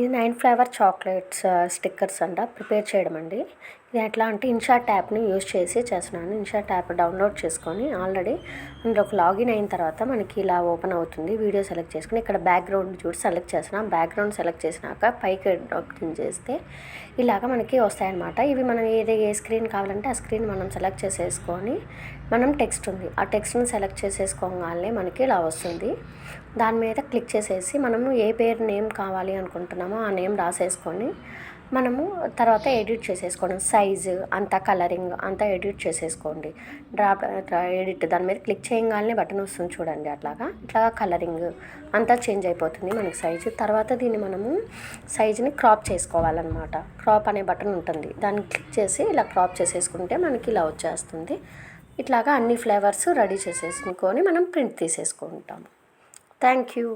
ఇది 9 flavour chocolates stickers అంట prepare చేయడం అండి. ఇది ఎట్లా అంటే ఇన్షాట్ యాప్ని యూజ్ చేసి చేస్తున్నాను. ఇన్షాట్ యాప్ డౌన్లోడ్ చేసుకొని ఆల్రెడీ అందులోకి లాగిన్ అయిన తర్వాత మనకి ఇలా ఓపెన్ అవుతుంది. వీడియో సెలెక్ట్ చేసుకుని ఇక్కడ బ్యాక్గ్రౌండ్ చూసి సెలెక్ట్ చేస్తున్నాం. బ్యాక్గ్రౌండ్ సెలెక్ట్ చేసినాక పైకి క్లిక్ చేస్తే ఇలాగ మనకి వస్తాయన్నమాట. ఇవి మనం ఏ స్క్రీన్ కావాలంటే ఆ స్క్రీన్ మనం సెలెక్ట్ చేసేసుకొని మనం టెక్స్ట్ ఉంది ఆ టెక్స్ట్ని సెలెక్ట్ చేసేసుకోగానే మనకి ఇలా వస్తుంది. దాని మీద క్లిక్ చేసేసి మనము ఏ పేరు నేమ్ కావాలి అనుకుంటున్నామో ఆ నేమ్ రాసేసుకొని మనము తర్వాత ఎడిట్ చేసేసుకోవడం. సైజు అంతా కలరింగ్ అంతా ఎడిట్ చేసేసుకోండి. ఎడిట్ దాని మీద క్లిక్ చేయగానే బటన్ వస్తుంది చూడండి. ఇట్లాగా కలరింగ్ అంతా చేంజ్ అయిపోతుంది మనకి సైజు. తర్వాత దీన్ని మనము సైజుని క్రాప్ చేసుకోవాలన్నమాట. క్రాప్ అనే బటన్ ఉంటుంది, దాన్ని క్లిక్ చేసి ఇలా క్రాప్ చేసేసుకుంటే మనకి ఇలా వచ్చేస్తుంది. ఇట్లాగా అన్ని ఫ్లేవర్స్ రెడీ చేసేసుకొని మనం ప్రింట్ తీసేసుకుంటాము. Thank you.